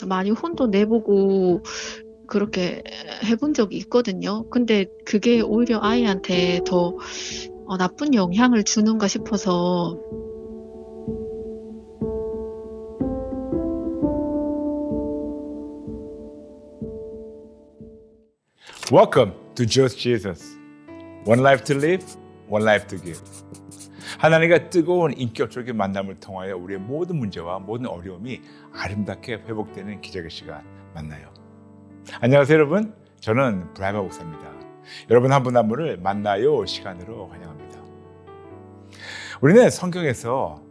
그래서 많이 혼도 내보고 그렇게 해본 적이 있거든요. 근데 그게 오히려 아이한테 더 나쁜 영향을 주는가 싶어서. Welcome to Just Jesus. One life to live, one life to give. 하나님과 뜨거운 인격적인 만남을 통하여 우리의 모든 문제와 모든 어려움이 아름답게 회복되는 기적의 시간 만나요. 안녕하세요 여러분. 저는 브라이버 목사입니다. 여러분 한 분 한 분을 만나요 시간으로 환영합니다. 우리는 성경에서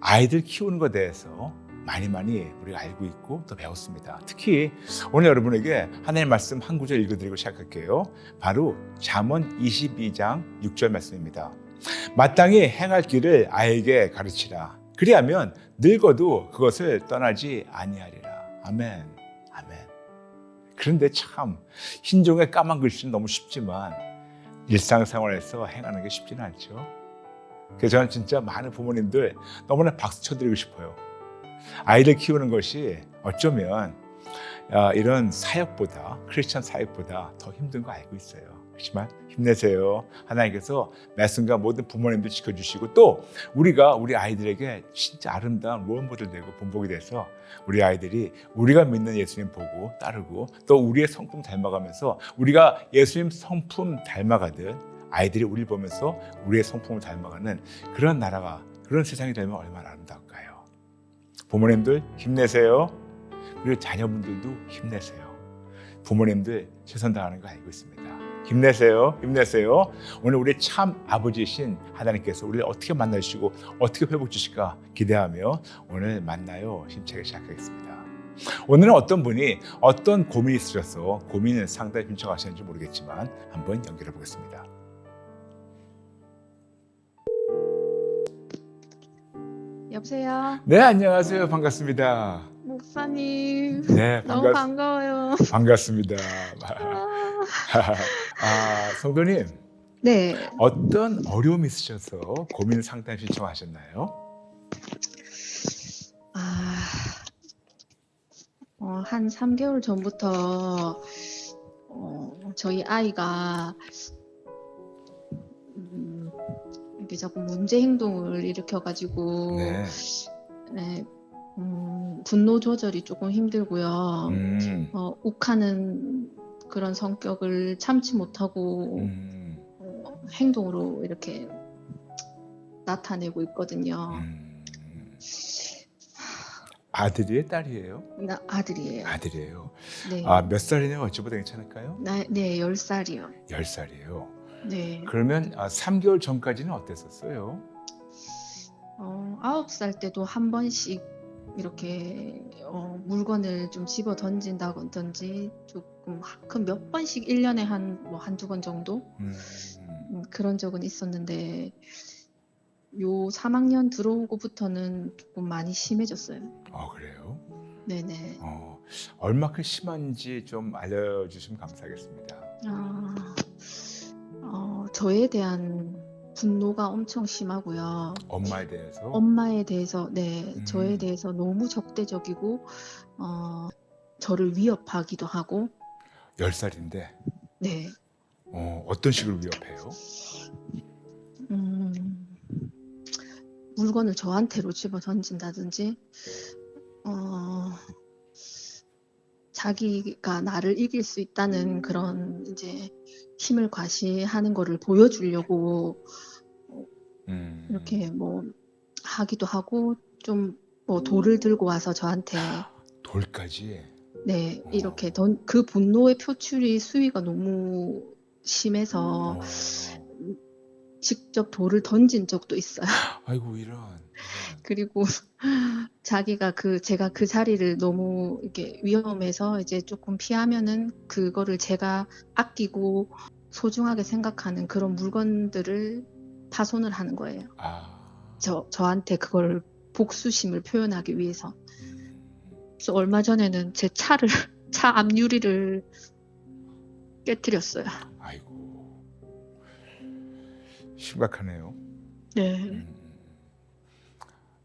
아이들 키우는 것에 대해서 많이 우리가 알고 있고 또 배웠습니다. 특히 오늘 여러분에게 하나님의 말씀 한 구절 읽어드리고 시작할게요. 바로 잠언 22장 6절 말씀입니다. 마땅히 행할 길을 아이에게 가르치라. 그리하면 늙어도 그것을 떠나지 아니하리라. 아멘. 아멘. 그런데 참 흰종의 까만 글씨는 너무 쉽지만 일상생활에서 행하는 게 쉽지는 않죠. 그래서 저는 진짜 많은 부모님들 너무나 박수 쳐드리고 싶어요. 아이를 키우는 것이 어쩌면 이런 사역보다, 크리스천 사역보다 더 힘든 거 알고 있어요. 그렇지만 힘내세요. 하나님께서 매 순간 모든 부모님들 지켜주시고 또 우리가 우리 아이들에게 진짜 아름다운 롤모델 되고 본보기 돼서 우리 아이들이 우리가 믿는 예수님 보고 따르고 또 우리의 성품 닮아가면서 우리가 예수님 성품 닮아가듯 아이들이 우리를 보면서 우리의 성품을 닮아가는 그런 나라가, 그런 세상이 되면 얼마나 아름다울까요? 부모님들 힘내세요. 그리고 자녀분들도 힘내세요. 부모님들 최선 다하는 거 알고 있습니다. 힘내세요. 힘내세요. 오늘 우리 참 아버지이신 하나님께서 우리를 어떻게 만나주시고 어떻게 회복 주실까 기대하며 오늘 만나요 힘차게 시작하겠습니다. 오늘은 어떤 분이 어떤 고민이 있으셔서 고민을 상담 신청하셨는지 모르겠지만 한번 연결해 보겠습니다. 여보세요? 네, 안녕하세요. 반갑습니다. 목사님. 네, 너무 반가워요. 반갑습니다. 성도님, 네. 어떤 어려움이 있으셔서 고민 상담 신청하셨나요? 한 3개월 전부터 저희 아이가 이렇게 자꾸 문제 행동을 일으켜가지고 네, 분노 조절이 조금 힘들고요. 욱하는 그런 성격을 참지 못하고 행동으로 이렇게 나타내고 있거든요. 아들이에요? 딸이에요? 아들이에요. 아들이에요. 네. 몇 살이냐고 여쭤봐도 괜찮을까요? 네, 10살이요. 10살이에요. 네. 그러면 3개월 전까지는 어땠었어요? 9살 때도 한 번씩 이렇게 물건을 좀 집어 던진다든지 조금 몇 번씩 1년에 한두 번 정도 그런 적은 있었는데 요 3학년 들어오고부터는 조금 많이 심해졌어요. 그래요? 네네. 얼마큼 심한지 좀 알려주시면 감사하겠습니다. 저에 대한 분노가 엄청 심하고요. 엄마에 대해서? 엄마에 대해서, 네, 저에 대해서 너무 적대적이고 저를 위협하기도 하고. 10살인데? 네. 어떤 식으로 위협해요? 물건을 저한테로 집어 던진다든지 자기가 나를 이길 수 있다는 그런 이제 힘을 과시하는 거를 보여주려고 이렇게 뭐 하기도 하고 좀 뭐 돌을 들고 와서 저한테. 돌까지? 네, 이렇게 그 분노의 표출이 수위가 너무 심해서 직접 돌을 던진 적도 있어요. 아이고 이런. 그리고 제가 그 자리를 너무 이렇게 위험해서 이제 조금 피하면은 그거를 제가 아끼고 소중하게 생각하는 그런 물건들을 파손을 하는 거예요. 저한테 그걸 복수심을 표현하기 위해서. 그래서 얼마 전에는 제 차 앞유리를 깨뜨렸어요. 아이고 심각하네요. 네.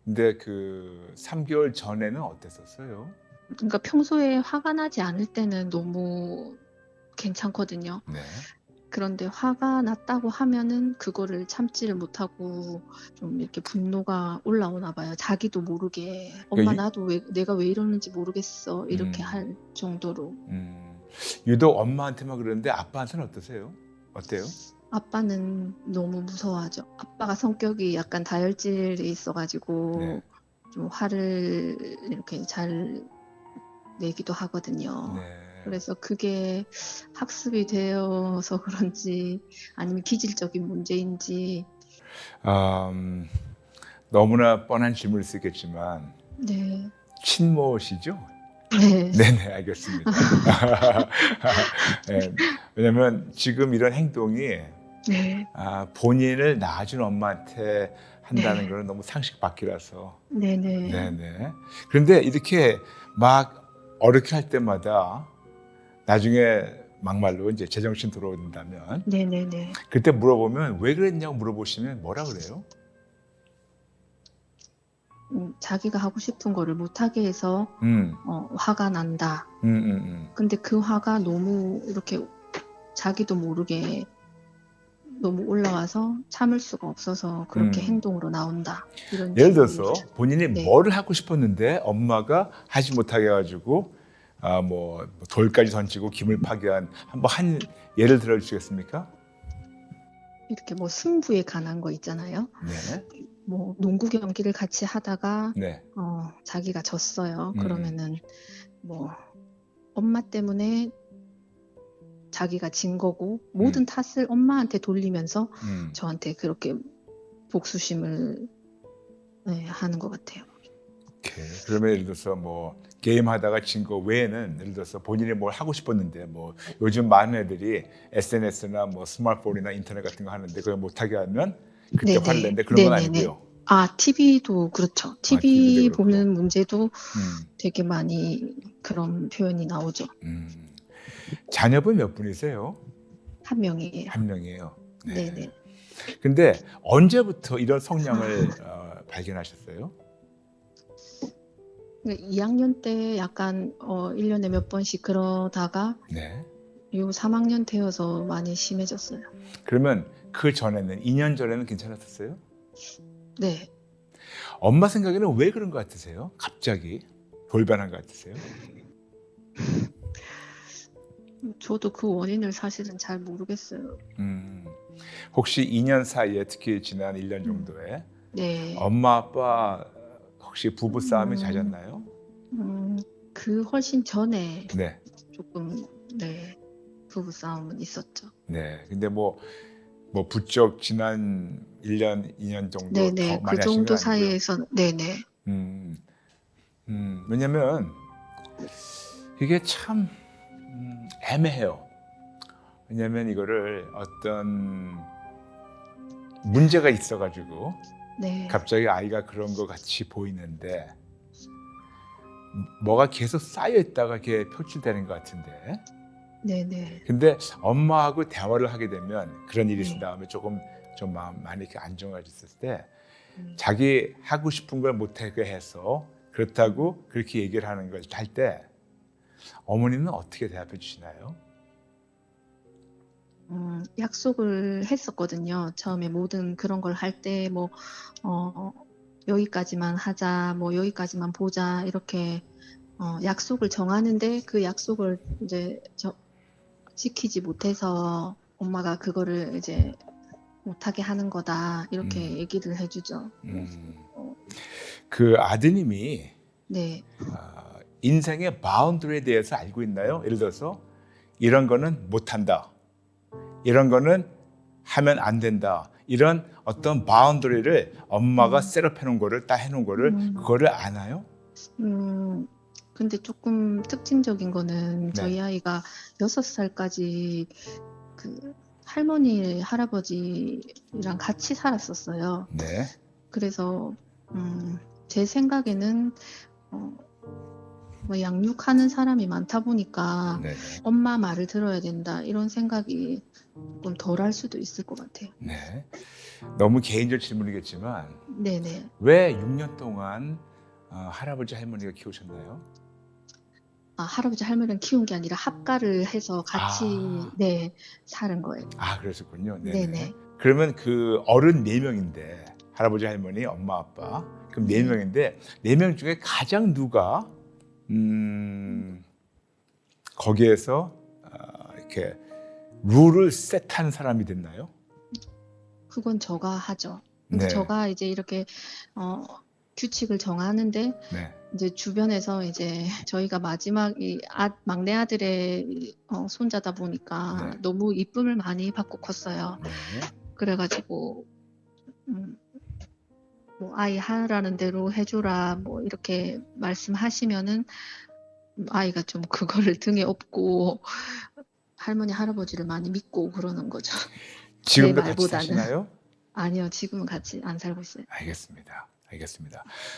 근데 그 3개월 전에는 어땠었어요? 그러니까 평소에 화가 나지 않을 때는 너무 괜찮거든요. 네. 그런데 화가 났다고 하면은 그거를 참지를 못하고 좀 이렇게 분노가 올라오나 봐요. 자기도 모르게 엄마 그러니까 나도 왜 내가 왜 이러는지 모르겠어 이렇게 음. 할 정도로. 유독 엄마한테만 그러는데 아빠한테는 어떠세요? 어때요? 아빠는 너무 무서워하죠. 아빠가 성격이 약간 다혈질이 네. 있어가지고 좀 화를 이렇게 잘 내기도 하거든요. 네. 그래서 그게 학습이 되어서 그런지 아니면 기질적인 문제인지. 너무나 뻔한 질문일 수 있겠지만 네. 친모시죠? 네. 네네, 알겠습니다. 네, 왜냐면 지금 이런 행동이 네. 본인을 낳아준 엄마한테 한다는 네. 거는 너무 상식 밖이라서. 네네. 네네. 그런데 이렇게 막 어렵게 할 때마다 나중에 막말로 이제 제정신 들어온다면 네네네. 그때 물어보면 왜 그랬냐고 물어보시면 뭐라 그래요? 자기가 하고 싶은 거를 못하게 해서 화가 난다. 근데 그 화가 너무 이렇게 자기도 모르게 너무 올라와서 참을 수가 없어서 그렇게 행동으로 나온다. 이런 예를 식으로. 들어서 본인이 네. 뭐를 하고 싶었는데 엄마가 하지 못하게 해가지고 뭐 돌까지 던지고 김을 파괴한 한 예를 들어 주시겠습니까? 이렇게 뭐 승부에 관한 거 있잖아요. 네. 뭐 농구 경기를 같이 하다가 네. 자기가 졌어요. 그러면은 뭐 엄마 때문에 자기가 진 거고 모든 탓을 엄마한테 돌리면서 저한테 그렇게 복수심을 하는 것 같아요. 오케이. 그러면 예를 들어서 뭐 게임 하다가 진 거 외에는 예를 들어서 본인이 뭘 하고 싶었는데 뭐 요즘 많은 애들이 SNS나 뭐 스마트폰이나 인터넷 같은 거 하는데 그걸 못하게 하면 그때 네네. 화를 내는데 그런 건 네네네. 아니고요. TV도 그렇죠. TV TV도 그렇고. 보는 문제도 음. 되게 많이 그런 표현이 나오죠. 자녀분 몇 분이세요? 한 명이에요. 한 명이에요. 네. 네네. 근데 언제부터 이런 성향을 발견하셨어요? 2학년 때 약간 1년에 몇 번씩 그러다가 네. 요 3학년 되어서 많이 심해졌어요. 그러면 그 전에는 2년 전에는 괜찮았었어요? 네. 엄마 생각에는 왜 그런 것 같으세요? 갑자기 돌변한 것 같으세요? 저도 그 원인을 사실은 잘 모르겠어요. 혹시 2년 사이에 특히 지난 1년 정도에 네. 엄마 아빠 혹시 부부 싸움이 잦았나요? 그 훨씬 전에 네. 조금 부부 싸움은 있었죠. 네. 근데 뭐 부쩍 지난 1년, 2년 정도 네네. 더 많이 그 하신 건 정도 아니고요. 사이에서 네네. 왜냐면 이게 참 애매해요. 왜냐면 이거를 어떤 문제가 있어가지고 네. 갑자기 아이가 그런 것 같이 보이는데 뭐가 계속 쌓여 있다가 이게 표출되는 것 같은데. 네네. 근데 엄마하고 대화를 하게 되면 그런 일이 있은 네. 다음에 좀 많이 이렇게 안정해졌을 때 자기 하고 싶은 걸 못하게 해서 그렇다고 그렇게 얘기를 하는 걸 할 때 어머니는 어떻게 대답해 주시나요? 약속을 했었거든요. 처음에 모든 그런 걸 할 때 뭐 여기까지만 하자, 뭐 여기까지만 보자 이렇게 약속을 정하는데 그 약속을 이제 지키지 못해서 엄마가 그거를 이제 못하게 하는 거다 이렇게 얘기를 해주죠. 그 아드님이 네. 인생의 바운더리에 대해서 알고 있나요? 예를 들어서 이런 거는 못한다, 이런 거는 하면 안 된다, 이런 어떤 바운더리를 엄마가 셋업해 놓은 거를 딱 해놓은 거를 그거를 아나요? 근데 조금 특징적인 거는 네. 저희 아이가 6살까지 그 할머니, 할아버지랑 같이 살았었어요. 네. 그래서 제 생각에는 뭐 양육하는 사람이 많다 보니까 네. 엄마 말을 들어야 된다 이런 생각이 좀 덜할 수도 있을 것 같아요. 네. 너무 개인적 질문이겠지만 네네. 왜 6년 동안 할아버지 할머니가 키우셨나요? 할아버지 할머니랑 키운 게 아니라 합가를 해서 같이 아, 네 사는 거예요. 그러셨군요. 네네. 네네. 그러면 그 어른 4명인데 할아버지, 할머니, 엄마, 아빠 그럼 네. 4명인데 4명 중에 가장 누가 거기에서 이렇게 룰을 세트한 사람이 됐나요? 그건 저가 하죠. 근데 네. 저가 이제 이렇게 규칙을 정하는데 네. 이제 주변에서 이제 저희가 마지막 막내 아들의 손자다 보니까 네. 너무 이쁨을 많이 받고 컸어요. 네. 그래가지고 뭐 아이 하라는 대로 해줘라 뭐 이렇게 말씀하시면은 아이가 좀 그거를 등에 업고 할머니 할아버지를 많이 믿고 그러는 거죠. 제 지금도 같이 말보다는. 사시나요? 아니요, 지금은 같이 안 살고 있어요. 알겠습니다.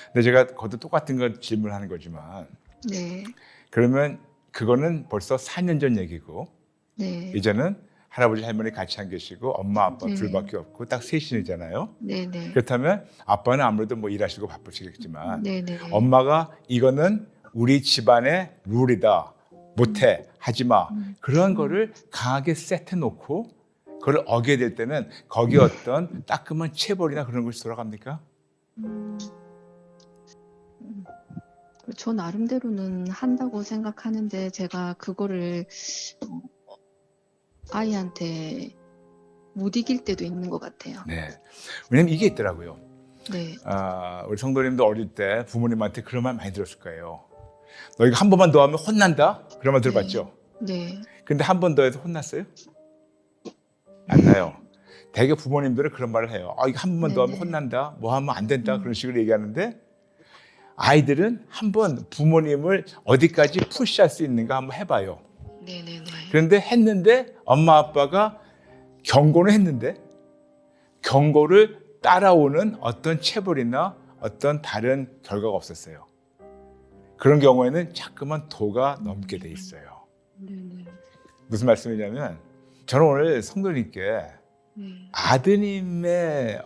근데 제가 그것도 똑같은 거 질문하는 거지만 네, 그러면 그거는 벌써 4년 전 얘기고 네, 이제는 할아버지 할머니 같이 안 계시고 엄마 아빠 네. 둘밖에 없고 딱 셋이잖아요. 네, 네, 그렇다면 아빠는 아무래도 뭐 일하시고 바쁘시겠지만 네, 네. 엄마가 이거는 우리 집안의 룰이다. 못해. 하지마. 그런 거를 강하게 세트 놓고 그걸 어기게 될 때는 거기에 어떤 따끔한 체벌이나 그런 것이 돌아갑니까? 저 나름대로는 한다고 생각하는데 제가 그거를 아이한테 못 이길 때도 있는 것 같아요. 네. 왜냐면 이게 있더라고요. 네, 우리 성도님도 어릴 때 부모님한테 그런 말 많이 들었을 거예요. 너 이거 한 번만 더 하면 혼난다? 그런 말 들어봤죠? 네, 근데 한 번 더 해서 혼났어요? 안 나요. 대개 부모님들은 그런 말을 해요. 이거 한 번만 더 하면 네네. 혼난다? 뭐 하면 안 된다? 그런 식으로 얘기하는데 아이들은 한번 부모님을 어디까지 푸시할 수 있는가 한번 해봐요. 네, 네, 네. 그런데 했는데 엄마 아빠가 경고는 했는데 경고를 따라오는 어떤 체벌이나 어떤 다른 결과가 없었어요. 그런 경우에는 자꾸만 도가 넘게 돼 있어요. 네, 네, 무슨 말씀이냐면 저는 오늘 성도님께 네. 아드님의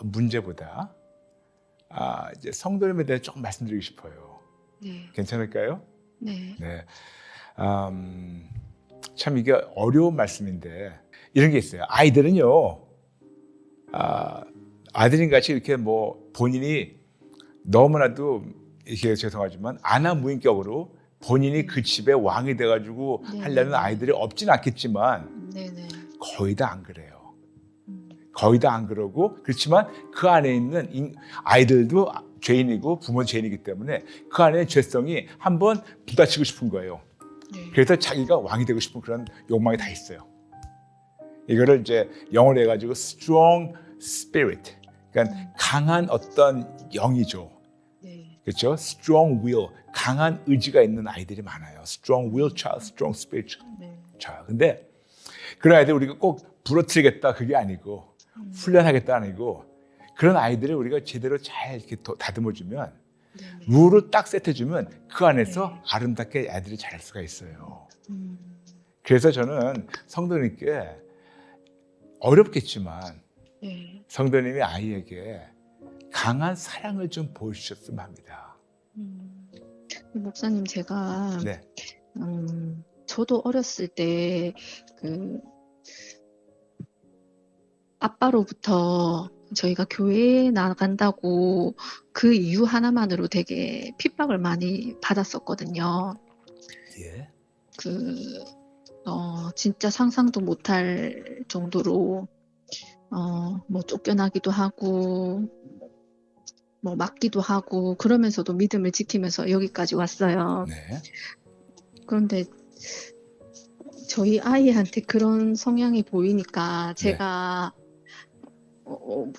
문제보다 이제 성도님에 대해 조금 말씀드리고 싶어요. 네, 괜찮을까요? 네, 네. 참 이게 어려운 말씀인데 이런 게 있어요. 아이들은요, 아드님 같이 이렇게 뭐 본인이 너무나도 이게 죄송하지만 아나무인격으로 본인이 그 집의 왕이 돼가지고 네, 하려는 네. 아이들이 없진 않겠지만 네, 네. 거의 다 안 그래요. 거의 다 안 그러고 그렇지만 그 안에 있는 아이들도 죄인이고 부모는 죄인이기 때문에 그 안에 죄성이 한번 부딪히고 싶은 거예요. 네. 그래서 자기가 왕이 되고 싶은 그런 욕망이 다 있어요. 이거를 이제 영어로 해가지고 strong spirit, 그러니까 강한 어떤 영이죠. 네. 그렇죠? strong will, 강한 의지가 있는 아이들이 많아요. strong will child, strong spirit 네. child. 근데 그런 아이들 우리가 꼭 부러뜨리겠다 그게 아니고 훈련하겠다 아니고 그런 아이들을 우리가 제대로 잘 이렇게 다듬어주면 네. 룰을 딱 세트해주면 그 안에서 네. 아름답게 아이들이 자랄 수가 있어요. 음. 그래서 저는 성도님께 어렵겠지만 네. 성도님이 아이에게 강한 사랑을 좀 보여주셨으면 합니다. 목사님 제가 네. 저도 어렸을 때 그 아빠로부터 저희가 교회에 나간다고 그 이유 하나만으로 되게 핍박을 많이 받았었거든요. 예. 진짜 상상도 못할 정도로 뭐 쫓겨나기도 하고 뭐 맞기도 하고 그러면서도 믿음을 지키면서 여기까지 왔어요. 네. 그런데 저희 아이한테 그런 성향이 보이니까 제가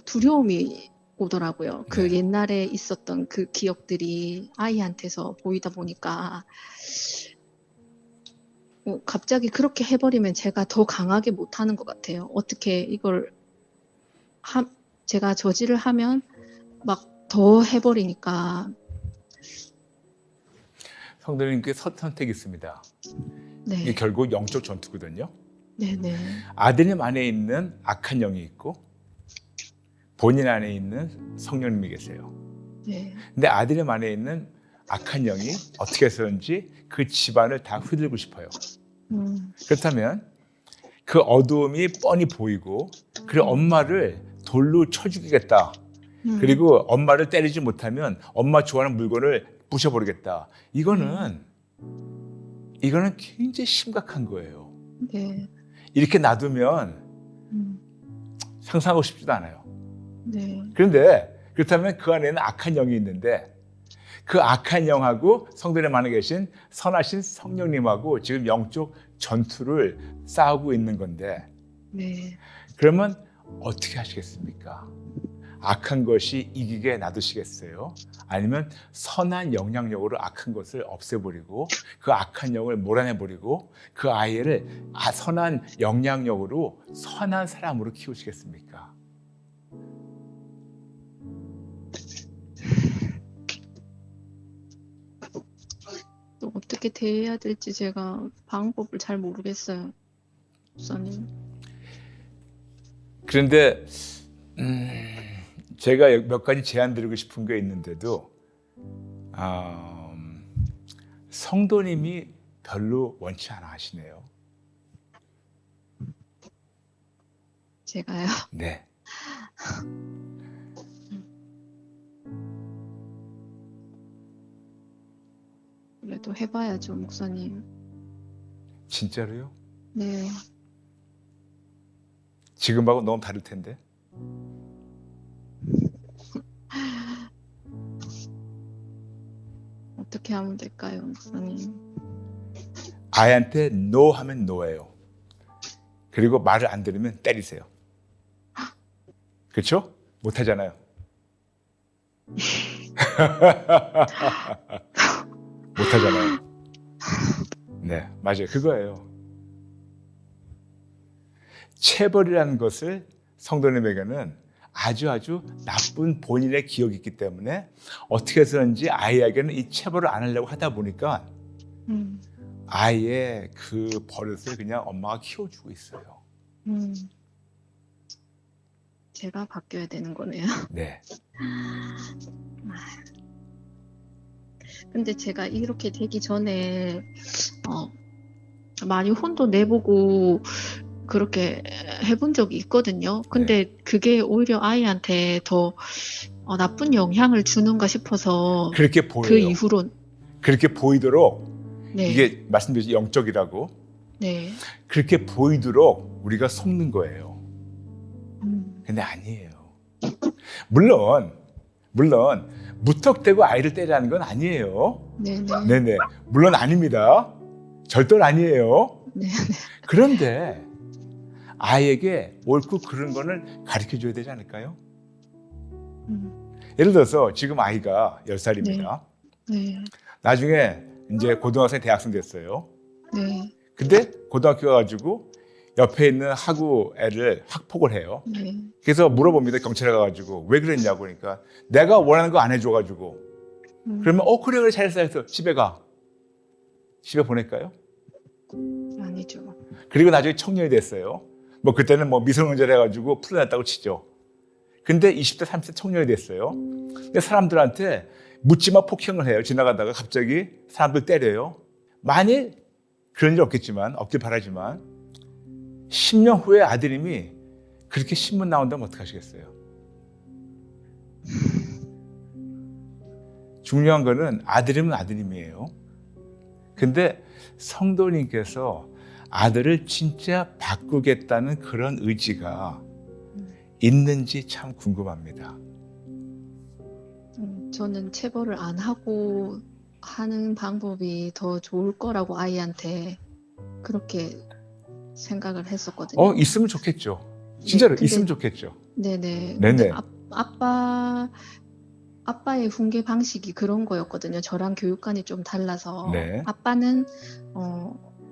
두려움이 오더라고요. 그 네. 옛날에 있었던 그 기억들이 아이한테서 보이다 보니까 갑자기 그렇게 해버리면 제가 더 강하게 못하는 것 같아요. 어떻게 이걸 제가 저지를 하면 막 더 해버리니까. 성도님께 선택이 있습니다. 이게 네, 결국 영적 전투거든요. 네, 네, 아드님 안에 있는 악한 영이 있고 본인 안에 있는 성령님이 계세요. 네, 근데 아드님 안에 있는 악한 영이 어떻게 해서든지 그 집안을 다 휘둘고 싶어요. 그렇다면 그 어두움이 뻔히 보이고 그리고 엄마를 돌로 쳐 죽이겠다. 그리고 엄마를 때리지 못하면 엄마 좋아하는 물건을 부셔버리겠다. 이거는 굉장히 심각한 거예요. 네. 이렇게 놔두면 상상하고 싶지도 않아요. 네. 그런데 그렇다면 그 안에는 악한 영이 있는데 그 악한 영하고 성도님 안에 계신 선하신 성령님하고 지금 영적 전투를 싸우고 있는 건데 네. 그러면 어떻게 하시겠습니까? 악한 것이 이기게 놔두시겠어요? 아니면 선한 영향력으로 악한 것을 없애버리고 그 악한 영을 몰아내버리고 그 아이를 선한 영향력으로 선한 사람으로 키우시겠습니까? 또 어떻게 대해야 될지 제가 방법을 잘 모르겠어요, 목사님. 그런데 제가 몇 가지 제안 드리고 싶은 게 있는데도 성도님이 별로 원치 않아 하시네요. 제가요? 네. 그래도 해봐야죠, 목사님. 진짜로요? 네. 지금하고 너무 다를 텐데. 어떻게 하면 될까요, 목사님? 아이한테 no 하면 no예요. 그리고 말을 안 들으면 때리세요. 그렇죠? 못 하잖아요. 못 하잖아요. 네, 맞아요. 그거예요. 체벌이라는 것을 성도님에게는 아주 나쁜 본인의 기억이 있기 때문에 어떻게 해서든지 아이에게는 이 체벌을 안 하려고 하다 보니까 아이의 그 버릇을 그냥 엄마가 키워주고 있어요. 제가 바뀌어야 되는 거네요. 네. 근데 제가 이렇게 되기 전에 많이 혼도 내보고 그렇게 해본 적이 있거든요. 근데 그게 오히려 아이한테 더 나쁜 영향을 주는가 싶어서 그렇게 보여요. 그 이후로 그렇게 보이도록 네. 이게 말씀드렸죠. 영적이라고. 네. 그렇게 보이도록 우리가 속는 거예요. 근데 아니에요. 물론 무턱대고 아이를 때리라는 건 아니에요. 네네. 물론 아닙니다. 절대 아니에요. 네. 그런데 아이에게 옳고 그른 거를 가르쳐 줘야 되지 않을까요? 예를 들어서 지금 아이가 10살입니다. 네. 나중에 이제 고등학생, 대학생 됐어요. 네. 근데 고등학교 가가지고 옆에 있는 학우 애를 학폭을 해요. 네. 그래서 물어봅니다. 경찰에 가가지고 왜 그랬냐고. 그러니까 내가 원하는 거 안 해줘가지고. 그러면 그래 잘했어 해서 집에 가. 집에 보낼까요? 아니죠. 그리고 나중에 청년이 됐어요. 뭐 그때는 뭐 미성년자 해가지고 풀어냈다고 치죠. 근데 20대 30대 청년이 됐어요. 근데 사람들한테 묻지마 폭행을 해요. 지나가다가 갑자기 사람들 때려요. 만일 그런 일 없길 바라지만 10년 후에 아드님이 그렇게 신문 나온다면 어떡하시겠어요? 중요한 거는 아드님은 아드님이에요. 근데 성도님께서 아들을 진짜 바꾸겠다는 그런 의지가 있는지 참 궁금합니다. 저는 체벌을 안 하고 하는 방법이 더 좋을 거라고 아이한테 그렇게 생각을 했었거든요. 있으면 좋겠죠. 진짜로 근데, 있으면 좋겠죠. 네네. 네네. 아빠의 훈계 방식이 그런 거였거든요. 저랑 교육관이 좀 달라서. 네. 아빠는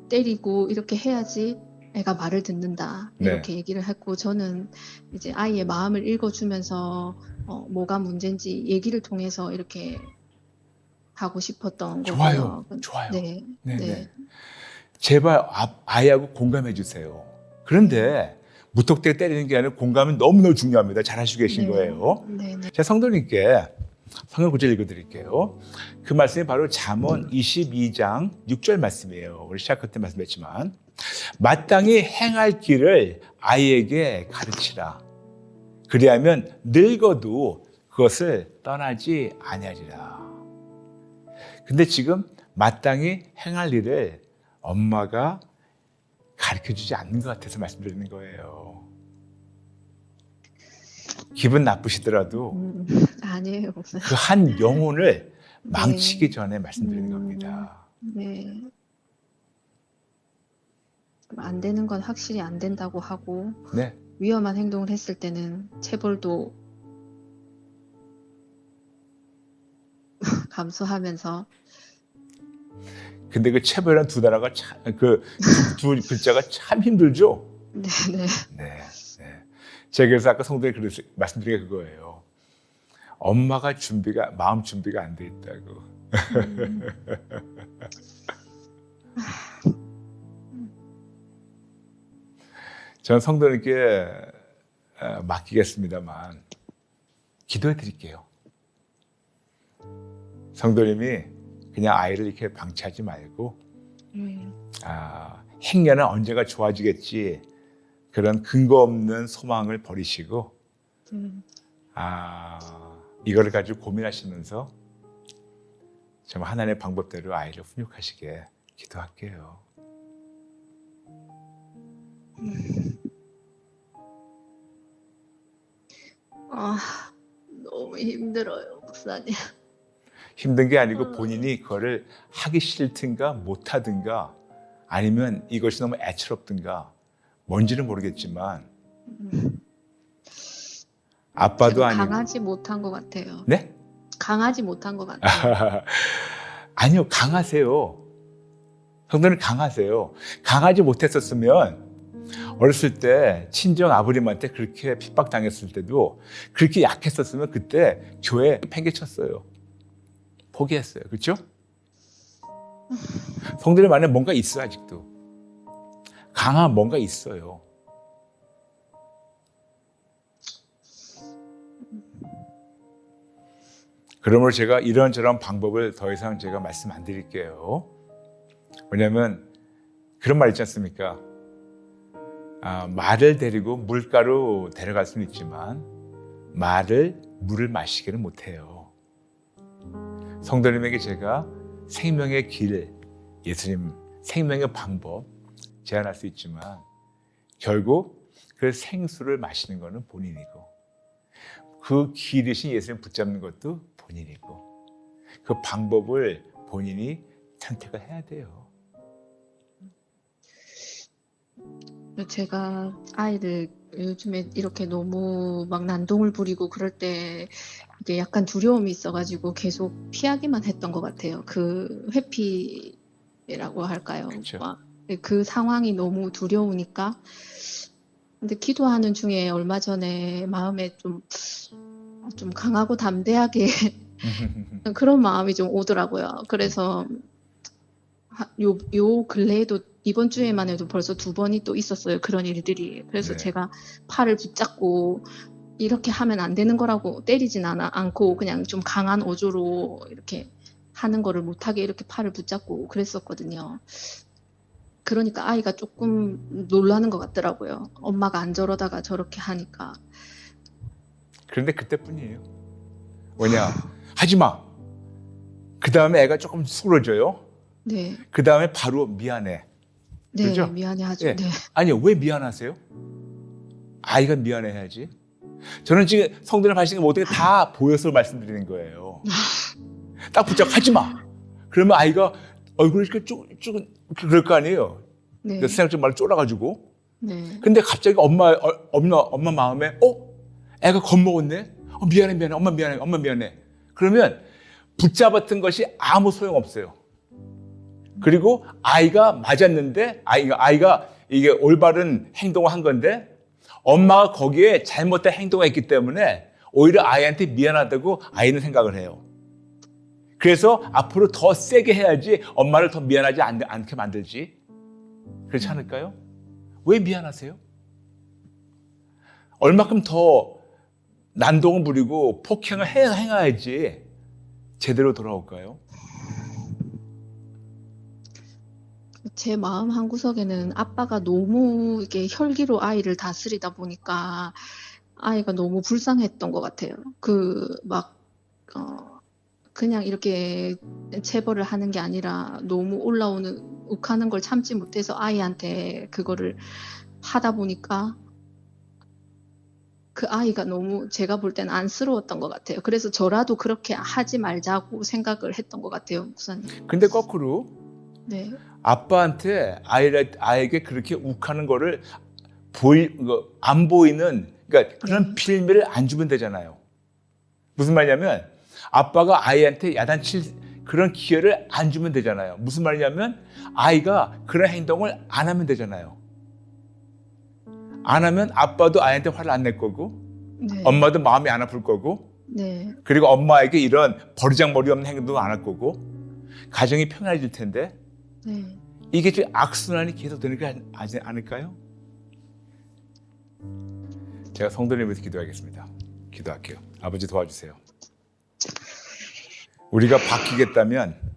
때리고 이렇게 해야지 애가 말을 듣는다. 이렇게 얘기를 했고 저는 이제 아이의 마음을 읽어주면서 뭐가 문제인지 얘기를 통해서 이렇게 하고 싶었던 거고요. 좋아요. 네. 네. 제발 아이하고 공감해 주세요. 그런데 무턱대고 때리는 게 아니라 공감은 너무너무 중요합니다. 잘 하시고 계신 거예요. 네네. 제가 성도님께 성경 구절 읽어드릴게요. 그 말씀이 바로 잠언 22장 6절 말씀이에요. 우리 시작할 때 말씀했지만 마땅히 행할 길을 아이에게 가르치라. 그리하면 늙어도 그것을 떠나지 아니하리라. 근데 지금 마땅히 행할 일을 엄마가 가르쳐주지 않는 것 같아서 말씀드리는 거예요. 기분 나쁘시더라도 아니에요. 그 한 영혼을 망치기 전에 말씀드리는 겁니다. 네. 안 되는 건 확실히 안 된다고 하고 네. 위험한 행동을 했을 때는 체벌도 감수하면서. 근데 그 체벌이라는 두 단어가 두 글자가 참 힘들죠. 네, 네. 네. 제가 그래서 아까 성도에 말씀드린 게 그거예요. 엄마가 마음 준비가 안 돼 있다고. 저는 성도님께 맡기겠습니다만 기도해 드릴게요. 성도님이 그냥 아이를 이렇게 방치하지 말고 행여는 언제가 좋아지겠지 그런 근거 없는 소망을 버리시고 이거를 가지고 고민하시면서 정말 하나님의 방법대로 아이를 훈육하시게 기도할게요. 너무 힘들어요, 목사님. 힘든 게 아니고 본인이 그거를 하기 싫든가 못하든가 아니면 이것이 너무 애처롭든가 뭔지는 모르겠지만 아빠도 아니고 강하지 못한 것 같아요. 네? 강하지 못한 것 같아요. 아니요, 강하세요. 성도는 강하세요. 강하지 못했었으면 어렸을 때 친정 아버님한테 그렇게 핍박당했을 때도 그렇게 약했었으면 그때 교회 팽개쳤어요. 포기했어요. 그렇죠? 성도님 안에 뭔가 있어요. 아직도 강한 뭔가 있어요. 그러므로 제가 이런저런 방법을 더 이상 제가 말씀 안 드릴게요. 왜냐하면 그런 말 있지 않습니까? 말을 데리고 물가로 데려갈 수는 있지만 물을 마시기는 못해요. 성도님에게 제가 생명의 길, 예수님 생명의 방법 제안할 수 있지만 결국 그 생수를 마시는 것은 본인이고 그 길이신 예수님 붙잡는 것도 본인이고 그 방법을 본인이 선택을 해야 돼요. 제가 아이를 요즘에 이렇게 너무 막 난동을 부리고 그럴 때 이게 약간 두려움이 있어가지고 계속 피하기만 했던 것 같아요. 그 회피라고 할까요? 그렇죠. 그 상황이 너무 두려우니까. 근데 기도하는 중에 얼마 전에 마음에 좀 강하고 담대하게 그런 마음이 좀 오더라고요. 그래서 요 근래에도 이번 주에만 해도 벌써 2번이 또 있었어요. 그런 일들이. 그래서 네. 제가 팔을 붙잡고 이렇게 하면 안 되는 거라고 때리진 않고 그냥 좀 강한 어조로 이렇게 하는 거를 못하게 이렇게 팔을 붙잡고 그랬었거든요. 그러니까 아이가 조금 놀라는 것 같더라고요. 엄마가 안 저러다가 저렇게 하니까. 그런데 그때뿐이에요. 왜냐? 하지 마. 그 다음에 애가 조금 수그러져요. 네. 그 다음에 바로 미안해. 네, 그렇죠? 미안해하죠. 예. 네. 아니요, 왜 미안하세요? 아이가 미안해야지. 저는 지금 성도님 하시는 거 모든 게 다 보여서 말씀드리는 거예요. 딱 붙잡고 하지 마. 그러면 아이가 얼굴이 이렇게 쭉 그럴 거 아니에요. 네. 생각좀 말로 쫄아가지고. 네. 근데 갑자기 엄마 마음에 애가 겁먹었네. 미안해. 엄마 미안해. 그러면 붙잡았던 것이 아무 소용 없어요. 그리고 아이가 맞았는데 아이가 이게 올바른 행동을 한 건데 엄마가 거기에 잘못된 행동을 했기 때문에 오히려 아이한테 미안하다고 아이는 생각을 해요. 그래서 앞으로 더 세게 해야지 엄마를 더 미안하지 않게 만들지. 그렇지 않을까요? 왜 미안하세요? 얼마큼 더 난동을 부리고 폭행을 행해야지 제대로 돌아올까요? 제 마음 한구석에는 아빠가 너무 이렇게 혈기로 아이를 다스리다 보니까 아이가 너무 불쌍했던 것 같아요. 그냥 이렇게 체벌을 하는 게 아니라 너무 올라오는 욱하는 걸 참지 못해서 아이한테 그거를 하다 보니까 그 아이가 너무 제가 볼 때는 안쓰러웠던 것 같아요. 그래서 저라도 그렇게 하지 말자고 생각을 했던 것 같아요, 목사님. 근데 거꾸로 네, 아빠한테 아이에게 그렇게 욱하는 거를 안 보이는, 그러니까 그런 필미를 안 주면 되잖아요. 무슨 말이냐면 아빠가 아이한테 야단칠 그런 기회를 안 주면 되잖아요. 무슨 말이냐면 아이가 그런 행동을 안 하면 되잖아요. 안 하면 아빠도 아이한테 화를 안 낼 거고, 네, 엄마도 마음이 안 아플 거고, 네, 그리고 엄마에게 이런 버리장머리 없는 행동도 안 할 거고, 가정이 평안해질 텐데, 네. 이게 지금 악순환이 계속 되는 게 아닐까요? 제가 성도를 위해서 기도하겠습니다. 기도할게요. 아버지 도와주세요. 우리가 바뀌겠다면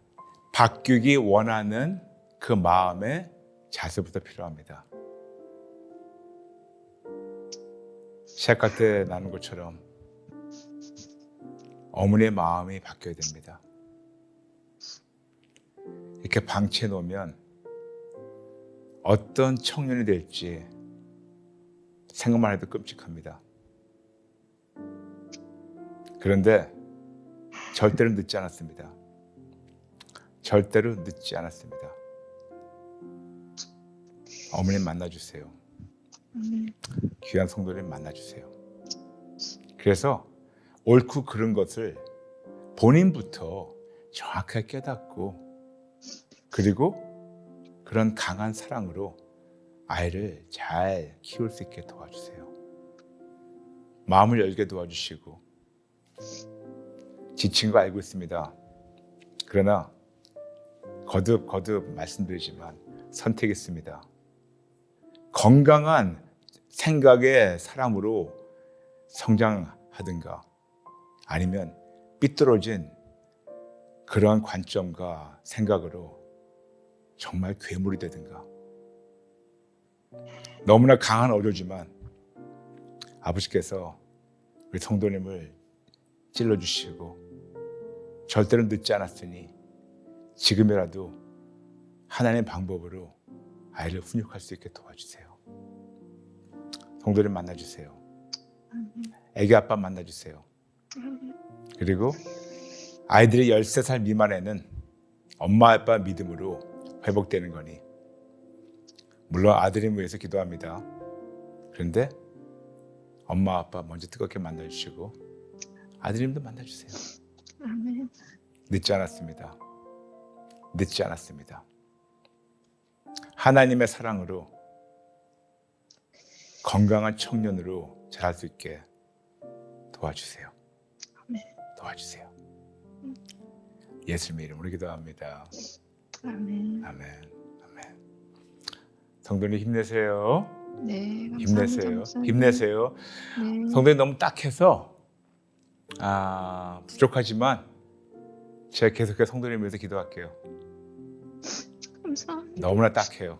바뀌기 원하는 그 마음의 자세부터 필요합니다. 시작할 때 나눈 것처럼 어머니의 마음이 바뀌어야 됩니다. 이렇게 방치해 놓으면 어떤 청년이 될지 생각만 해도 끔찍합니다. 그런데 절대로 늦지 않았습니다. 절대로 늦지 않았습니다. 어머님 만나주세요. 귀한 성도를 만나주세요. 그래서 옳고 그른 것을 본인부터 정확하게 깨닫고, 그리고 그런 강한 사랑으로 아이를 잘 키울 수 있게 도와주세요. 마음을 열게 도와주시고, 지친 거 알고 있습니다. 그러나 거듭 말씀드리지만 선택했습니다. 건강한 생각의 사람으로 성장하든가, 아니면 삐뚤어진 그러한 관점과 생각으로 정말 괴물이 되든가. 너무나 강한 어조지만 아버지께서 우리 성도님을 찔러주시고 절대로 늦지 않았으니 지금이라도 하나님의 방법으로 아이를 훈육할 수 있게 도와주세요. 성도님 만나주세요. 애기 아빠 만나주세요. 그리고 아이들이 13살 미만에는 엄마 아빠 믿음으로 회복되는 거니, 물론 아들을 위해서 기도합니다. 그런데 엄마 아빠 먼저 뜨겁게 만나주시고 아드님도 만나주세요. 아멘. 늦지 않았습니다. 늦지 않았습니다. 하나님의 사랑으로 건강한 청년으로 자랄 수 있게 도와주세요. 아멘. 도와주세요. 예수님의 이름으로 기도합니다. 아멘. 아멘. 아멘. 성도님 힘내세요. 네, 감사합니다. 힘내세요. 목사님. 힘내세요. 네. 성도님 너무 딱해서 부족하지만 제가 계속해서 성도님 위해서 기도할게요. 감사합니다. 너무나 딱해요.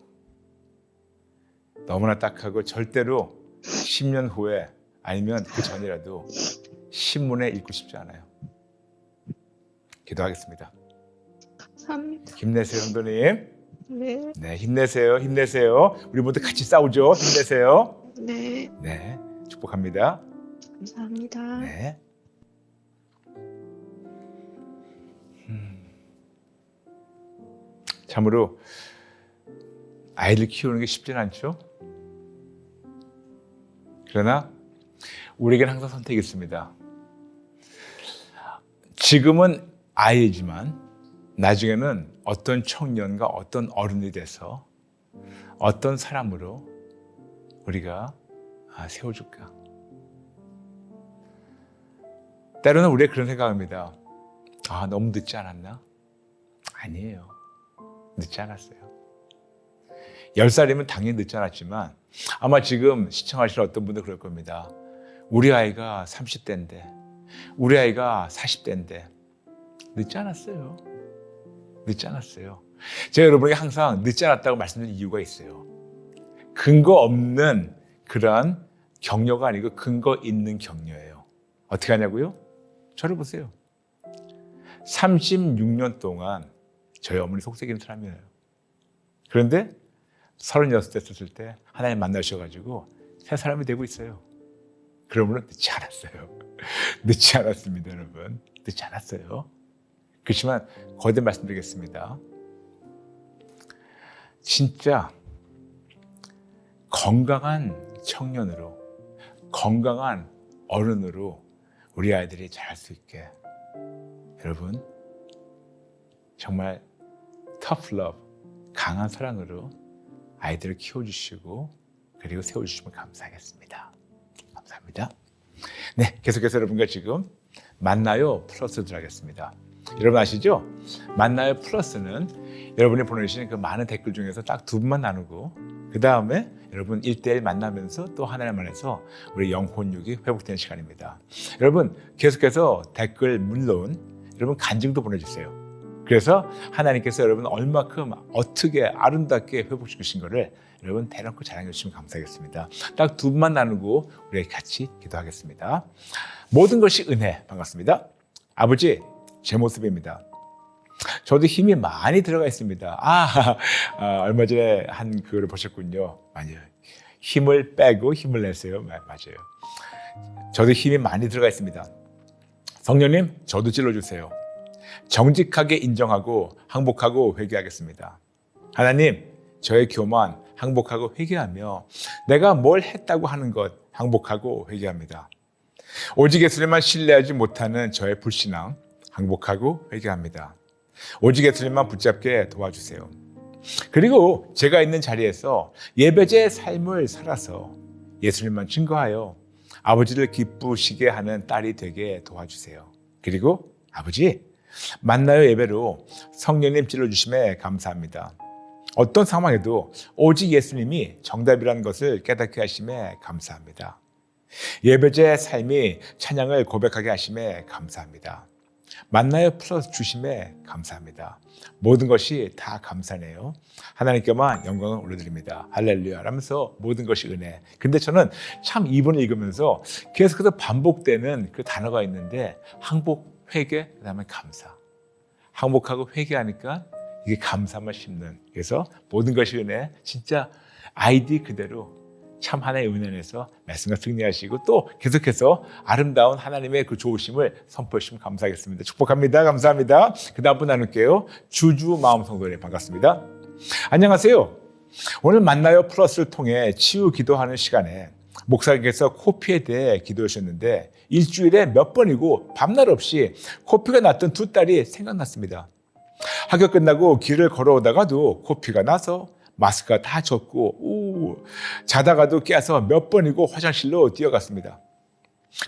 너무나 딱하고 절대로 10년 후에 아니면 그 전이라도 신문에 읽고 싶지 않아요. 기도하겠습니다. 감사합니다. 힘내세요, 성도님. 네, 네, 힘내세요. 힘내세요. 우리 모두 같이 싸우죠. 힘내세요. 네, 네, 축복합니다. 감사합니다. 네. 참으로 아이를 키우는 게 쉽진 않죠. 그러나 우리에게는 항상 선택이 있습니다. 지금은 아이지만 나중에는 어떤 청년과 어떤 어른이 돼서 어떤 사람으로 우리가 세워줄까. 때로는 우리가 그런 생각합니다. 너무 늦지 않았나? 아니에요. 늦지 않았어요. 10살이면 당연히 늦지 않았지만 아마 지금 시청하시는 어떤 분들 그럴 겁니다. 우리 아이가 30대인데, 우리 아이가 40대인데 늦지 않았어요. 늦지 않았어요. 제가 여러분에게 항상 늦지 않았다고 말씀드린 이유가 있어요. 근거 없는 그런 격려가 아니고 근거 있는 격려예요. 어떻게 하냐고요? 저를 보세요. 36년 동안 저희 어머니 속삭이는 사람이에요. 그런데 36대 됐을 때 하나님 만나셔가지고 새 사람이 되고 있어요. 그러면 늦지 않았어요. 늦지 않았습니다, 여러분. 늦지 않았어요. 그렇지만 거듭 말씀드리겠습니다. 진짜 건강한 청년으로, 건강한 어른으로 우리 아이들이 자랄 수 있게 여러분 정말 tough love, 강한 사랑으로 아이들을 키워주시고 그리고 세워주시면 감사하겠습니다. 감사합니다. 네, 계속해서 여러분과 지금 만나요 플러스를 하겠습니다. 여러분 아시죠? 만나요 플러스는 여러분이 보내주신 그 많은 댓글 중에서 딱 두 분만 나누고 그 다음에 여러분 1대1 만나면서 또 하나님 안에서 우리 영혼육이 회복되는 시간입니다. 여러분 계속해서 댓글 물론 여러분 간증도 보내주세요. 그래서 하나님께서 여러분 얼마큼 어떻게 아름답게 회복시키신 거를 여러분 대놓고 자랑해 주시면 감사하겠습니다. 딱 두 분만 나누고 우리 같이 기도하겠습니다. 모든 것이 은혜. 반갑습니다. 아버지, 제 모습입니다. 저도 힘이 많이 들어가 있습니다. 얼마 전에 한 그거를 보셨군요. 맞아요. 힘을 빼고 힘을 냈어요. 맞아요. 저도 힘이 많이 들어가 있습니다. 성령님, 저도 찔러주세요. 정직하게 인정하고 항복하고 회개하겠습니다. 하나님, 저의 교만 항복하고 회개하며 내가 뭘 했다고 하는 것 항복하고 회개합니다. 오직 예수님만 신뢰하지 못하는 저의 불신앙 항복하고 회개합니다. 오직 예수님만 붙잡게 도와주세요. 그리고 제가 있는 자리에서 예배자의 삶을 살아서 예수님만 증거하여 아버지를 기쁘시게 하는 딸이 되게 도와주세요. 그리고 아버지, 만나요 예배로 성령님 찔러주심에 감사합니다. 어떤 상황에도 오직 예수님이 정답이라는 것을 깨닫게 하심에 감사합니다. 예배자의 삶이 찬양을 고백하게 하심에 감사합니다. 만나요 플러스 주심에 감사합니다. 모든 것이 다 감사네요. 하나님께만 영광을 올려드립니다. 할렐루야 라면서 모든 것이 은혜. 근데 저는 참 이번을 읽으면서 계속해서 반복되는 그 단어가 있는데 항복, 회개, 그 다음에 감사. 항복하고 회개하니까 이게 감사만 심는. 그래서 모든 것이 은혜. 진짜 아이디 그대로 참 하나의 은혜 안에서 말씀과 승리하시고 또 계속해서 아름다운 하나님의 그 좋으심을 선포해 주시면 감사하겠습니다. 축복합니다. 감사합니다. 그 다음 분 나눌게요. 주주 마음 성도님 반갑습니다. 안녕하세요. 오늘 만나요 플러스를 통해 치유 기도하는 시간에 목사님께서 코피에 대해 기도해 주셨는데 일주일에 몇 번이고 밤낮 없이 코피가 났던 두 딸이 생각났습니다. 학교 끝나고 길을 걸어오다가도 코피가 나서 마스크가 다 젖고 자다가도 깨서 몇 번이고 화장실로 뛰어갔습니다.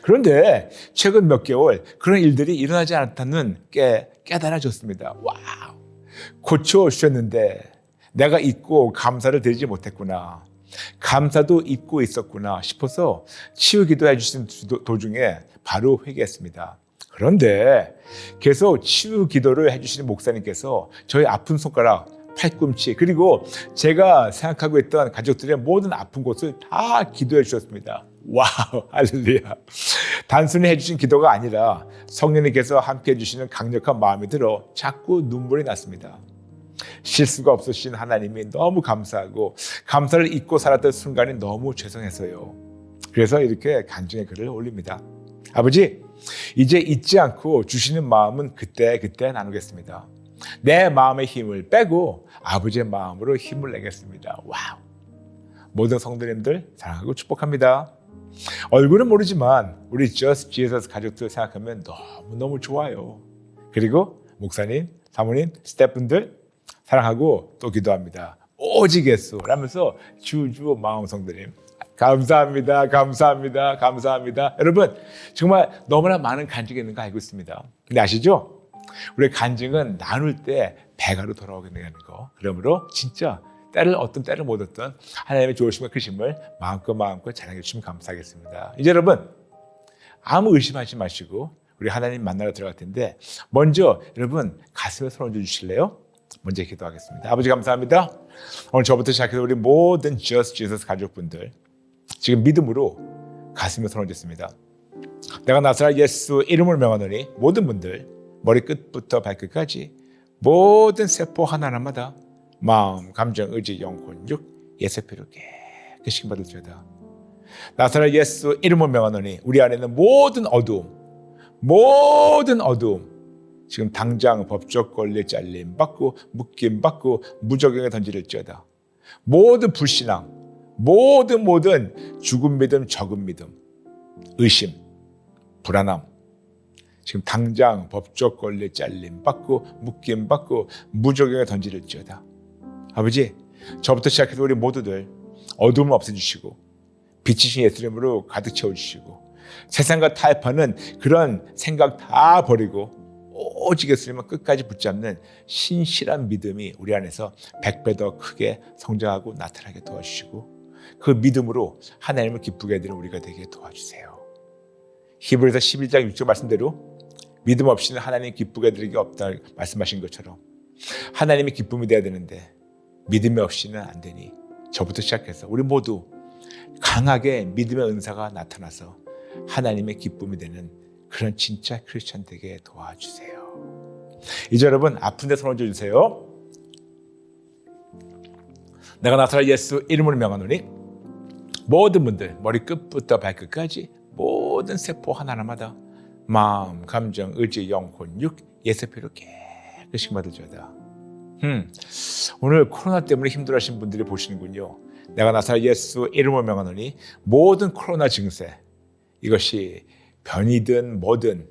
그런데 최근 몇 개월 그런 일들이 일어나지 않았다는 깨달아졌습니다. 와우, 고쳐주셨는데 내가 잊고 감사를 드리지 못했구나. 감사도 잊고 있었구나 싶어서 치유 기도해 주신 도중에 바로 회개했습니다. 그런데 계속 치유 기도를 해주시는 목사님께서 저희 아픈 손가락, 팔꿈치 그리고 제가 생각하고 있던 가족들의 모든 아픈 곳을 다 기도해 주셨습니다. 와우, 할렐루야. 단순히 해주신 기도가 아니라 성령님께서 함께 해주시는 강력한 마음이 들어 자꾸 눈물이 났습니다. 실수가 없으신 하나님이 너무 감사하고 감사를 잊고 살았던 순간이 너무 죄송해서요. 그래서 이렇게 간증의 글을 올립니다. 아버지, 이제 잊지 않고 주시는 마음은 그때 나누겠습니다. 내 마음의 힘을 빼고 아버지의 마음으로 힘을 내겠습니다. 와우. 모든 성도님들 사랑하고 축복합니다. 얼굴은 모르지만 우리 Just Jesus 가족들 생각하면 너무너무 좋아요. 그리고 목사님, 사모님, 스태프분들 사랑하고 또 기도합니다. 오직 예수 라면서 주주 마음 성도님 감사합니다. 감사합니다. 감사합니다. 여러분 정말 너무나 많은 간증이 있는 거 알고 있습니다. 근데 아시죠? 우리 간증은 나눌 때 배가로 돌아오게 되는 거. 그러므로 진짜 어떤 때를 못 얻던 하나님의 좋으심과 크심을 마음껏 자랑해 주시면 감사하겠습니다. 이제 여러분 아무 의심하지 마시고 우리 하나님 만나러 들어갈 텐데 먼저 여러분 가슴에 손 얹어 주실래요? 먼저 기도하겠습니다. 아버지 감사합니다. 오늘 저부터 시작해서 우리 모든 Just Jesus 가족분들 지금 믿음으로 가슴에 손 얹었습니다. 내가 나사렛 예수 이름을 명하노니 모든 분들 머리끝부터 발끝까지 모든 세포 하나하나마다 마음, 감정, 의지, 영혼, 육, 예세피로 깨끗이 받을지어다. 나사렛 예수 이름을 명하노니 우리 안에는 모든 어두움 지금 당장 법적 권리 잘림 받고 묶임 받고 무적용에 던지릴지어다. 모든 불신앙, 모든 죽은 믿음, 적은 믿음, 의심, 불안함 지금 당장 법적 권리 잘림 받고 묶임 받고 무적용에 던지릴지어다. 아버지, 저부터 시작해서 우리 모두들 어둠을 없애주시고 빛이신 예수 이름으로 가득 채워주시고 세상과 타협하는 그런 생각 다 버리고 오직 예수님을 끝까지 붙잡는 신실한 믿음이 우리 안에서 100배 더 크게 성장하고 나타나게 도와주시고 그 믿음으로 하나님을 기쁘게 해드리는 우리가 되게 도와주세요. 히브리서 11장 6절 말씀대로 믿음 없이는 하나님 기쁘게 해드리기 없다 말씀하신 것처럼 하나님이 기쁨이 돼야 되는데 믿음이 없이는 안 되니 저부터 시작해서 우리 모두 강하게 믿음의 은사가 나타나서 하나님의 기쁨이 되는 그런 진짜 크리스찬 되게 도와주세요. 이제 여러분 아픈 데 손 얹어주세요. 내가 나사렛 예수 이름으로 명하노니 모든 분들 머리끝부터 발끝까지 모든 세포 하나하나마다 마음, 감정, 의지, 영혼, 육, 예세피로 깨끗이 받을지어다. 오늘 코로나 때문에 힘들어하신 분들이 보시는군요. 내가 나사렛 예수 이름으로 명하노니 모든 코로나 증세 이것이 변이든 뭐든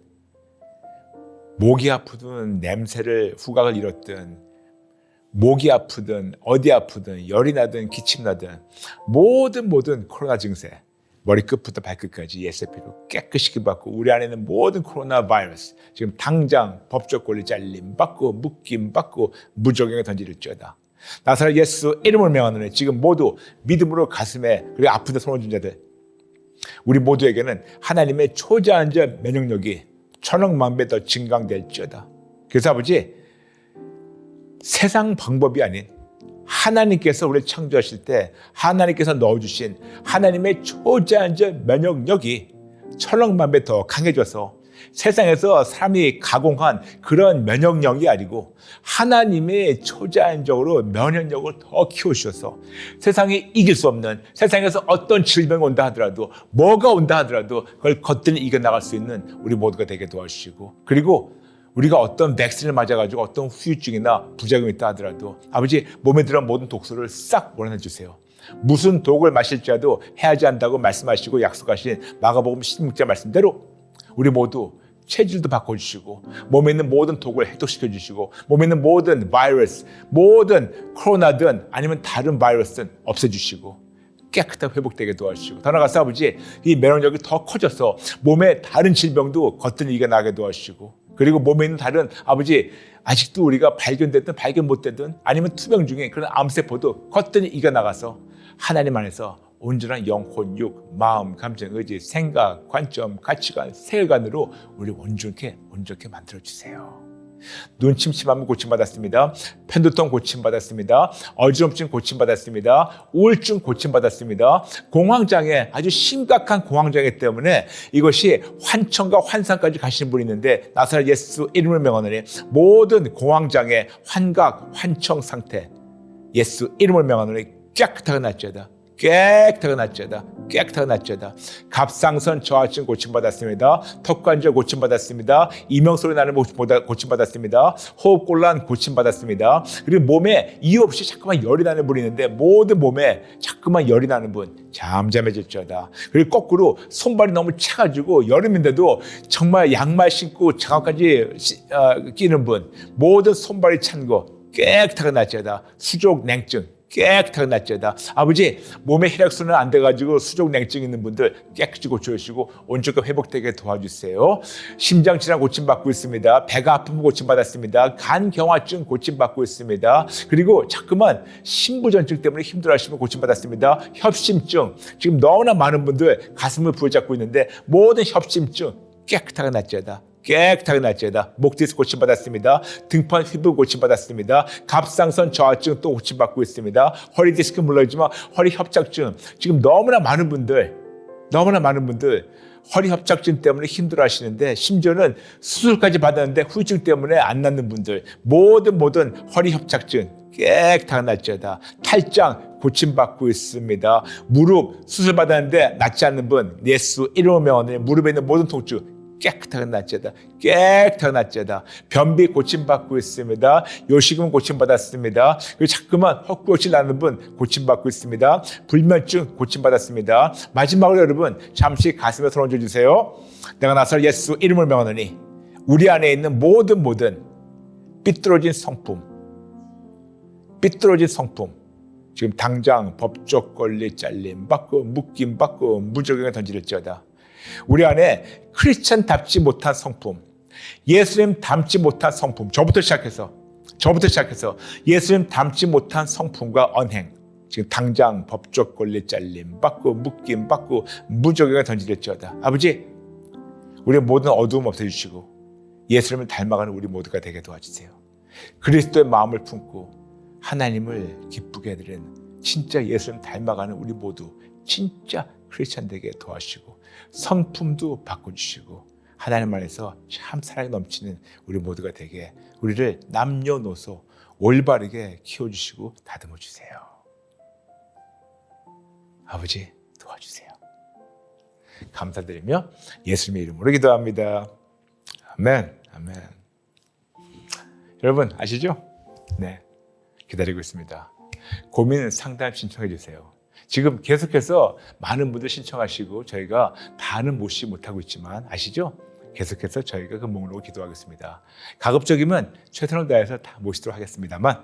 목이 아프든 냄새를 후각을 잃었든 목이 아프든 어디 아프든 열이 나든 기침 나든 모든 코로나 증세 머리끝부터 발끝까지 예수피로 깨끗이 받고 우리 안에는 모든 코로나 바이러스 지금 당장 법적 권리 잘림 받고 묶임 받고 무적용에 던지릴지어다. 나사렛 예수 이름을 명하노니 지금 모두 믿음으로 가슴에 그리고 아픈 데 손 얹은 자들 우리 모두에게는 하나님의 초자연적 면역력이 천억 배 더 증강될지어다. 그래서 아버지 세상 방법이 아닌 하나님께서 우리를 창조하실 때 하나님께서 넣어주신 하나님의 초자연적 면역력이 천억 배 더 강해져서 세상에서 사람이 가공한 그런 면역력이 아니고 하나님의 초자연적으로 면역력을 더 키우셔서 세상이 이길 수 없는 세상에서 어떤 질병이 온다 하더라도 뭐가 온다 하더라도 그걸 거뜬히 이겨나갈 수 있는 우리 모두가 되게 도와주시고 그리고 우리가 어떤 백신을 맞아가지고 어떤 후유증이나 부작용이 있다 하더라도 아버지 몸에 들어온 모든 독소를 싹 몰아내 주세요. 무슨 독을 마실지라도 해하지 않는다고 말씀하시고 약속하신 마가복음 16장 말씀대로 우리 모두 체질도 바꿔주시고 몸에 있는 모든 독을 해독시켜 주시고 몸에 있는 모든 바이러스 모든 코로나든 아니면 다른 바이러스든 없애주시고 깨끗하게 회복되게 도와주시고 더 나아가서 아버지 이 면역력이 더 커져서 몸의 다른 질병도 거뜬히 이겨나가게 도와주시고 그리고 몸에 있는 다른 아버지 아직도 우리가 발견됐든 발견 못되든 아니면 투병 중에 그런 암세포도 거뜬히 이겨나가서 하나님 안에서 온전한 영혼, 육, 마음, 감정, 의지, 생각, 관점, 가치관, 세계관으로 우리 온전케 만들어주세요. 눈 침침하면 고침받았습니다. 편두통 고침받았습니다. 어지럼증 고침받았습니다. 우울증 고침받았습니다. 공황장애, 아주 심각한 공황장애 때문에 이것이 환청과 환상까지 가시는 분이 있는데 나사렛 예수 이름을 명하노니 모든 공황장애, 환각, 환청 상태 예수 이름을 명하노니 깨끗하게 낫지어다. 깨끗하게 낫지어다. 갑상선 저하증 고침받았습니다. 턱관절 고침받았습니다. 이명소리 나는 고침받았습니다. 호흡곤란 고침받았습니다. 그리고 몸에 이유 없이 자꾸만 열이 나는 분이 있는데 모든 몸에 자꾸만 열이 나는 분 잠잠해질지어다. 그리고 거꾸로 손발이 너무 차가지고 여름인데도 정말 양말 신고 장갑까지 끼는 분 모든 손발이 찬 거 깨끗하게 낫지어다. 수족 냉증 깨끗하게 낫지어다. 아버지 몸에 혈액순환 안 돼가지고 수족 냉증 있는 분들 깨끗이 고쳐주시고 온전하게 회복되게 도와주세요. 심장 질환 고침받고 있습니다. 배가 아프면 고침받았습니다. 간 경화증 고침받고 있습니다. 그리고 자꾸만 신부전증 때문에 힘들어하시면 고침받았습니다. 협심증 지금 너무나 많은 분들 가슴을 부여잡고 있는데 모든 협심증 깨끗하게 낫지어다. 깨끗하게 날지어다. 목디스 고침받았습니다. 등판 피부 고침받았습니다. 갑상선 저하증 또 고침받고 있습니다. 허리 디스크 물론이지만 허리 협착증 지금 너무나 많은 분들 허리 협착증 때문에 힘들어하시는데 심지어는 수술까지 받았는데 후유증 때문에 안 낫는 분들 모든 허리 협착증 깨끗하게 날지어다. 탈장 고침받고 있습니다. 무릎 수술 받았는데 낫지 않는 분 예수 이름으로 명하노니 무릎에 있는 모든 통증 깨끗하게 낫지어다. 깨끗하게 낫지어다. 변비 고침받고 있습니다. 요식은 고침받았습니다. 그리고 자꾸만 헛구역질 나는 분 고침받고 있습니다. 불면증 고침받았습니다. 마지막으로 여러분 잠시 가슴에 손 얹어주세요. 내가 나서 예수 이름을 명하노니 우리 안에 있는 모든 삐뚤어진 성품 지금 당장 법적 권리 잘림 받고 묶임 받고 무적행에 던지릴지어다. 우리 안에 크리스천답지 못한 성품, 예수님 닮지 못한 성품, 저부터 시작해서 예수님 닮지 못한 성품과 언행, 지금 당장 법적 권리 잘림 받고 묶임 받고 무적행에 던지릴지어다. 아버지, 우리의 모든 어두움 없애주시고 예수님을 닮아가는 우리 모두가 되게 도와주세요. 그리스도의 마음을 품고 하나님을 기쁘게 해드리는 진짜 예수님 닮아가는 우리 모두 진짜 크리스천 되게 도와주시고 성품도 바꿔주시고 하나님 안에서 참 사랑이 넘치는 우리 모두가 되게 우리를 남녀노소 올바르게 키워주시고 다듬어 주세요. 아버지 도와주세요. 감사드리며 예수님의 이름으로 기도합니다. 아멘. 여러분 아시죠? 네, 기다리고 있습니다. 고민 상담 신청해 주세요. 지금 계속해서 많은 분들 신청하시고 저희가 다는 못하고 있지만 아시죠? 계속해서 저희가 그 목록을 기도하겠습니다. 가급적이면 최선을 다해서 다 모시도록 하겠습니다만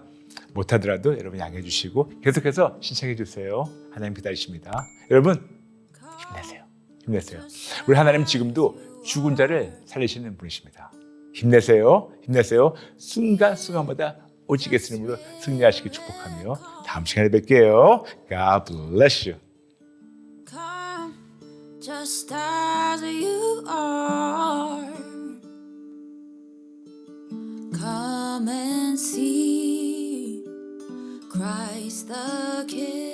못하더라도 여러분 양해해 주시고 계속해서 신청해 주세요. 하나님 기다리십니다. 여러분 힘내세요. 우리 하나님 지금도 죽은 자를 살리시는 분이십니다. 힘내세요. 순간순간마다 오직 예수님으로 승리하시길 축복하며 다음 시간에 뵐게요. God bless you. Come just as you are. Come and see Christ the King.